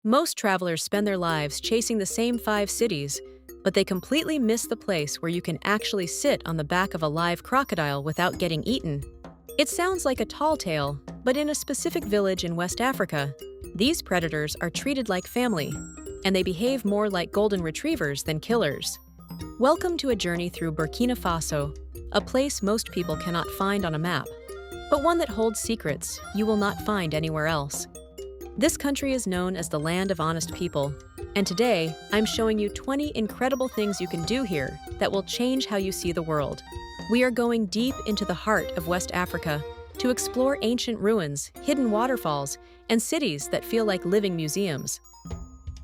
Most travelers spend their lives chasing the same 5 cities, but they completely miss the place where you can actually sit on the back of a live crocodile without getting eaten. It sounds like a tall tale, but in a specific village in West Africa, these predators are treated like family, and they behave more like golden retrievers than killers. Welcome to a journey through Burkina Faso, a place most people cannot find on a map, but one that holds secrets you will not find anywhere else. This country is known as the land of honest people, and today I'm showing you 20 incredible things you can do here that will change how you see the world. We are going deep into the heart of West Africa to explore ancient ruins, hidden waterfalls, and cities that feel like living museums.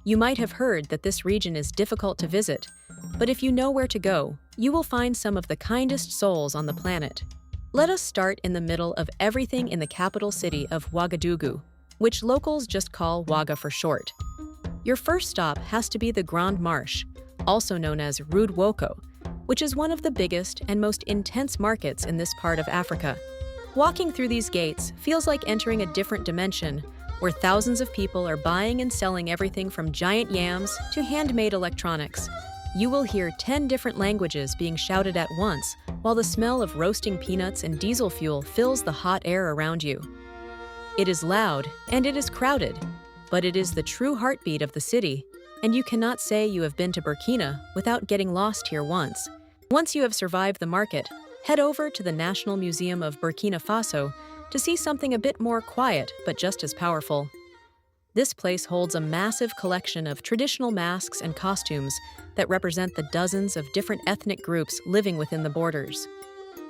You might have heard that this region is difficult to visit, but if you know where to go, you will find some of the kindest souls on the planet. Let us start in the middle of everything in the capital city of Ouagadougou, which locals just call Ouaga for short. Your first stop has to be the Grand Marché, also known as Rue Woko, which is one of the biggest and most intense markets in this part of Africa. Walking through these gates feels like entering a different dimension, where thousands of people are buying and selling everything from giant yams to handmade electronics. You will hear 10 different languages being shouted at once, while the smell of roasting peanuts and diesel fuel fills the hot air around you. It is loud and it is crowded, but it is the true heartbeat of the city, and you cannot say you have been to Burkina without getting lost here once. Once you have survived the market, head over to the National Museum of Burkina Faso to see something a bit more quiet but just as powerful. This place holds a massive collection of traditional masks and costumes that represent the dozens of different ethnic groups living within the borders.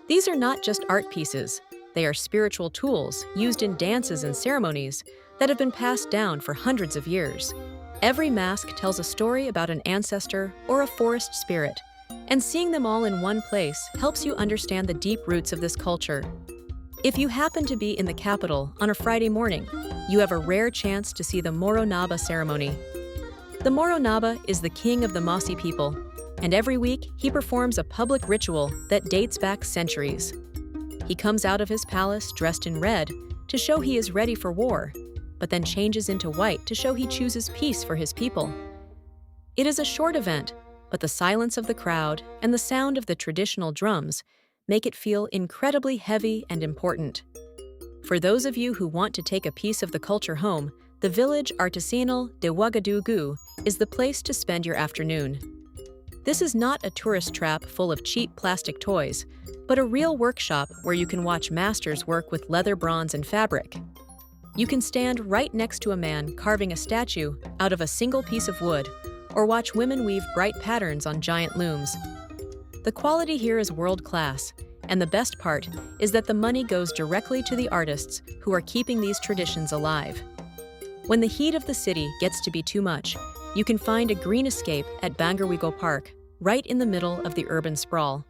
These are not just art pieces. They are spiritual tools used in dances and ceremonies that have been passed down for hundreds of years. Every mask tells a story about an ancestor or a forest spirit, and seeing them all in one place helps you understand the deep roots of this culture. If you happen to be in the capital on a Friday morning, you have a rare chance to see the Moro Naba ceremony. The Moro Naba is the king of the Mossi people, and every week he performs a public ritual that dates back centuries. He comes out of his palace dressed in red to show he is ready for war, but then changes into white to show he chooses peace for his people. It is a short event, but the silence of the crowd and the sound of the traditional drums make it feel incredibly heavy and important. For those of you who want to take a piece of the culture home, the village artisanal de Ouagadougou is the place to spend your afternoon. This is not a tourist trap full of cheap plastic toys, but a real workshop where you can watch masters work with leather, bronze, and fabric. You can stand right next to a man carving a statue out of a single piece of wood, or watch women weave bright patterns on giant looms. The quality here is world-class, and the best part is that the money goes directly to the artists who are keeping these traditions alive. When the heat of the city gets to be too much, you can find a green escape at Bangerwigo Park, right in the middle of the urban sprawl.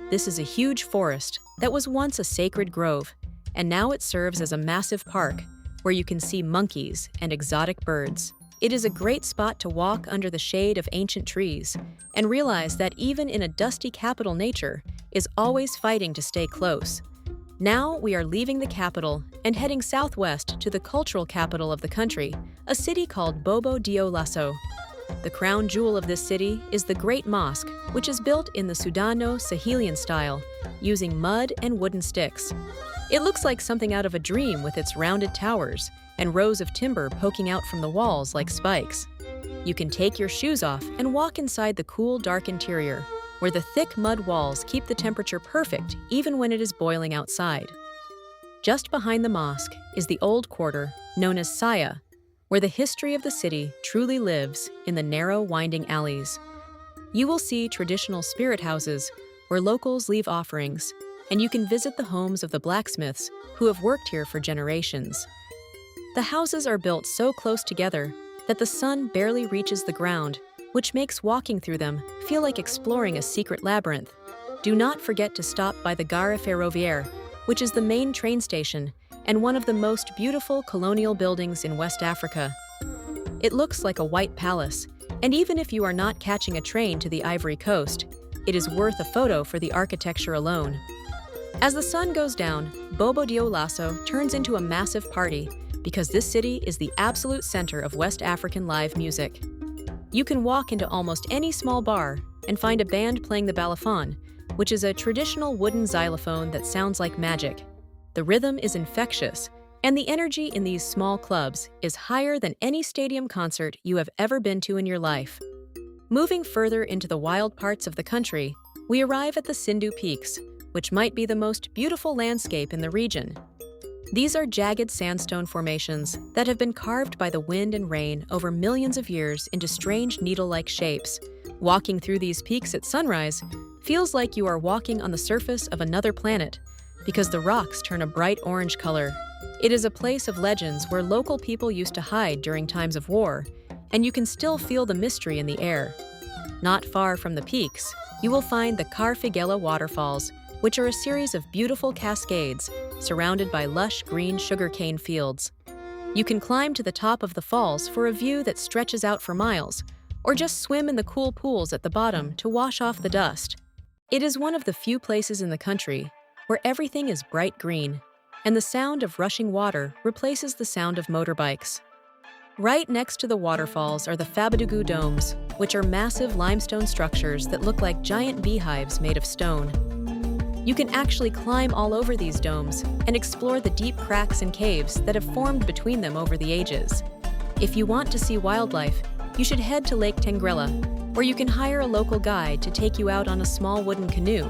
This is a huge forest that was once a sacred grove, and now it serves as a massive park where you can see monkeys and exotic birds. It is a great spot to walk under the shade of ancient trees and realize that even in a dusty capital, nature is always fighting to stay close. Now we are leaving the capital and heading southwest to the cultural capital of the country, a city called Bobo-Dioulasso. The crown jewel of this city is the Great Mosque, which is built in the Sudano-Sahelian style, using mud and wooden sticks. It looks like something out of a dream with its rounded towers and rows of timber poking out from the walls like spikes. You can take your shoes off and walk inside the cool, dark interior, where the thick mud walls keep the temperature perfect even when it is boiling outside. Just behind the mosque is the old quarter known as Saya, where the history of the city truly lives in the narrow, winding alleys. You will see traditional spirit houses where locals leave offerings, and you can visit the homes of the blacksmiths who have worked here for generations. The houses are built so close together that the sun barely reaches the ground, which makes walking through them feel like exploring a secret labyrinth. Do not forget to stop by the Gare Ferroviaire, which is the main train station and one of the most beautiful colonial buildings in West Africa. It looks like a white palace, and even if you are not catching a train to the Ivory Coast, it is worth a photo for the architecture alone. As the sun goes down, Bobo Dioulasso turns into a massive party, because this city is the absolute center of West African live music. You can walk into almost any small bar and find a band playing the balafon, which is a traditional wooden xylophone that sounds like magic. The rhythm is infectious, and the energy in these small clubs is higher than any stadium concert you have ever been to in your life. Moving further into the wild parts of the country, we arrive at the Sindhu Peaks, which might be the most beautiful landscape in the region. These are jagged sandstone formations that have been carved by the wind and rain over millions of years into strange needle-like shapes. Walking through these peaks at sunrise feels like you are walking on the surface of another planet, because the rocks turn a bright orange color. It is a place of legends where local people used to hide during times of war, and you can still feel the mystery in the air. Not far from the peaks, you will find the Karfigela waterfalls, which are a series of beautiful cascades surrounded by lush green sugarcane fields. You can climb to the top of the falls for a view that stretches out for miles, or just swim in the cool pools at the bottom to wash off the dust. It is one of the few places in the country where everything is bright green, and the sound of rushing water replaces the sound of motorbikes. Right next to the waterfalls are the Ouagadougou domes, which are massive limestone structures that look like giant beehives made of stone. You can actually climb all over these domes and explore the deep cracks and caves that have formed between them over the ages. If you want to see wildlife, you should head to Lake Tengrela, where you can hire a local guide to take you out on a small wooden canoe.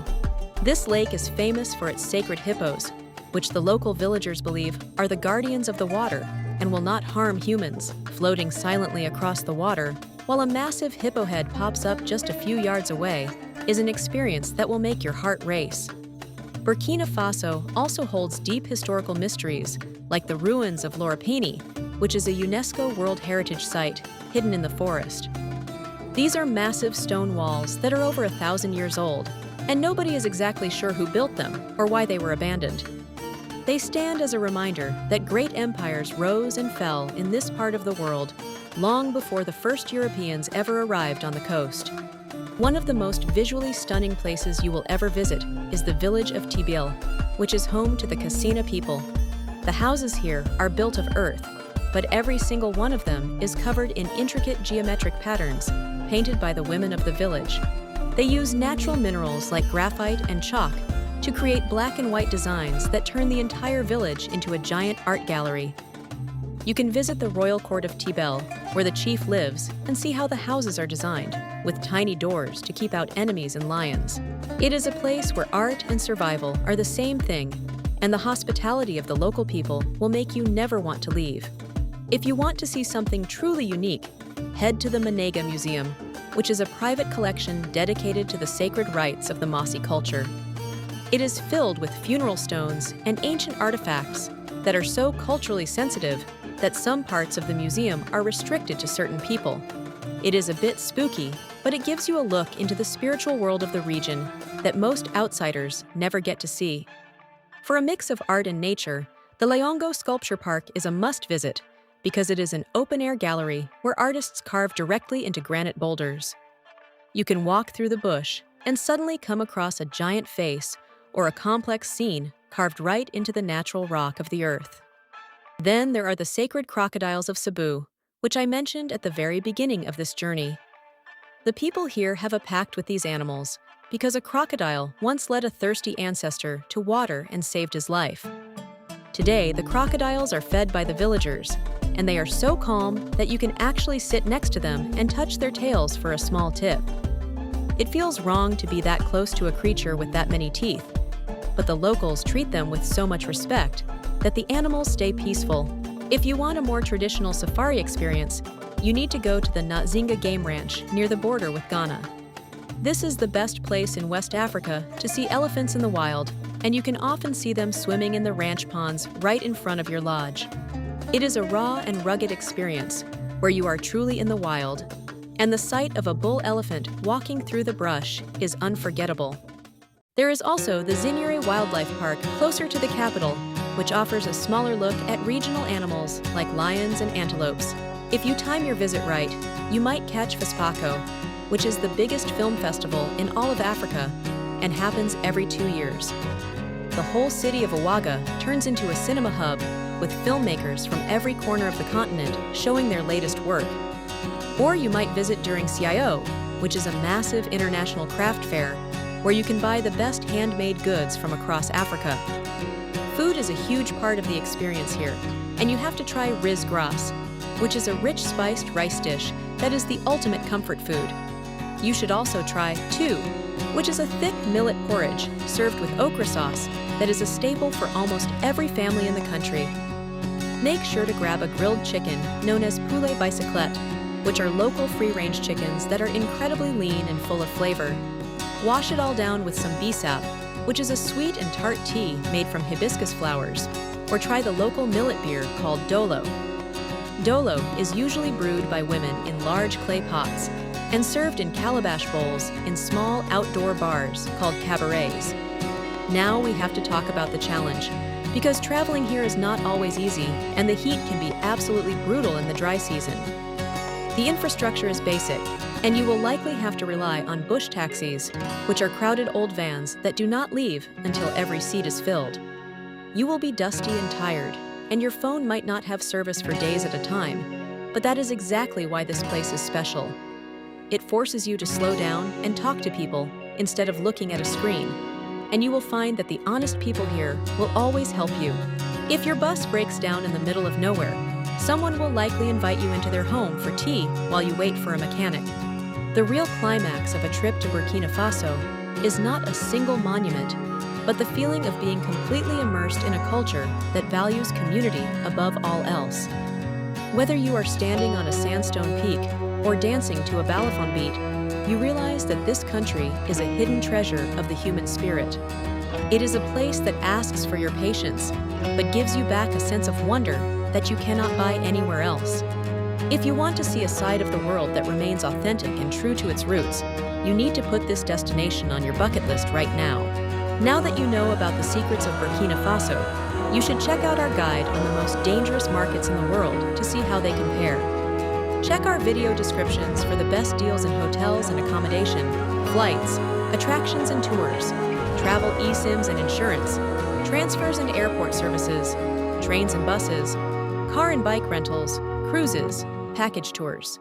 This lake is famous for its sacred hippos, which the local villagers believe are the guardians of the water and will not harm humans. Floating silently across the water, while a massive hippo head pops up just a few yards away, is an experience that will make your heart race. Burkina Faso also holds deep historical mysteries, like the ruins of Lorapini, which is a UNESCO World Heritage Site hidden in the forest. These are massive stone walls that are over 1,000 years old, and nobody is exactly sure who built them or why they were abandoned. They stand as a reminder that great empires rose and fell in this part of the world long before the first Europeans ever arrived on the coast. One of the most visually stunning places you will ever visit is the village of Tibil, which is home to the Kassina people. The houses here are built of earth, but every single one of them is covered in intricate geometric patterns painted by the women of the village. They use natural minerals like graphite and chalk to create black and white designs that turn the entire village into a giant art gallery. You can visit the royal court of Tibil, where the chief lives, and see how the houses are designed, with tiny doors to keep out enemies and lions. It is a place where art and survival are the same thing, and the hospitality of the local people will make you never want to leave. If you want to see something truly unique, head to the Manega Museum, which is a private collection dedicated to the sacred rites of the Mossi culture. It is filled with funeral stones and ancient artifacts that are so culturally sensitive that some parts of the museum are restricted to certain people. It is a bit spooky, but it gives you a look into the spiritual world of the region that most outsiders never get to see. For a mix of art and nature, the Leongo Sculpture Park is a must-visit because it is an open-air gallery where artists carve directly into granite boulders. You can walk through the bush and suddenly come across a giant face or a complex scene carved right into the natural rock of the earth. Then there are the sacred crocodiles of Cebu, which I mentioned at the very beginning of this journey. The people here have a pact with these animals because a crocodile once led a thirsty ancestor to water and saved his life. Today, the crocodiles are fed by the villagers, and they are so calm that you can actually sit next to them and touch their tails for a small tip. It feels wrong to be that close to a creature with that many teeth, but the locals treat them with so much respect that the animals stay peaceful. If you want a more traditional safari experience, you need to go to the Nzinga Game Ranch near the border with Ghana. This is the best place in West Africa to see elephants in the wild, and you can often see them swimming in the ranch ponds right in front of your lodge. It is a raw and rugged experience where you are truly in the wild, and the sight of a bull elephant walking through the brush is unforgettable. There is also the Zinyere Wildlife Park closer to the capital, which offers a smaller look at regional animals like lions and antelopes. If you time your visit right, you might catch FESPACO, which is the biggest film festival in all of Africa and happens every 2 years. The whole city of Ouagadougou turns into a cinema hub with filmmakers from every corner of the continent showing their latest work. Or you might visit during CIO, which is a massive international craft fair where you can buy the best handmade goods from across Africa. Food is a huge part of the experience here, and you have to try riz gras, which is a rich spiced rice dish that is the ultimate comfort food. You should also try tu, which is a thick millet porridge served with okra sauce that is a staple for almost every family in the country. Make sure to grab a grilled chicken known as poulet bicyclette, which are local free-range chickens that are incredibly lean and full of flavor. Wash it all down with some bisap, which is a sweet and tart tea made from hibiscus flowers, or try the local millet beer called dolo. Dolo is usually brewed by women in large clay pots and served in calabash bowls in small outdoor bars called cabarets. Now we have to talk about the challenge, because traveling here is not always easy and the heat can be absolutely brutal in the dry season. The infrastructure is basic, and you will likely have to rely on bush taxis, which are crowded old vans that do not leave until every seat is filled. You will be dusty and tired, and your phone might not have service for days at a time, but that is exactly why this place is special. It forces you to slow down and talk to people instead of looking at a screen, and you will find that the honest people here will always help you. If your bus breaks down in the middle of nowhere, someone will likely invite you into their home for tea while you wait for a mechanic. The real climax of a trip to Burkina Faso is not a single monument, but the feeling of being completely immersed in a culture that values community above all else. Whether you are standing on a sandstone peak or dancing to a balafon beat, you realize that this country is a hidden treasure of the human spirit. It is a place that asks for your patience, but gives you back a sense of wonder that you cannot buy anywhere else. If you want to see a side of the world that remains authentic and true to its roots, you need to put this destination on your bucket list right now. Now that you know about the secrets of Burkina Faso, you should check out our guide on the most dangerous markets in the world to see how they compare. Check our video descriptions for the best deals in hotels and accommodation, flights, attractions and tours, travel eSIMs and insurance, transfers and airport services, trains and buses, car and bike rentals, cruises, package tours.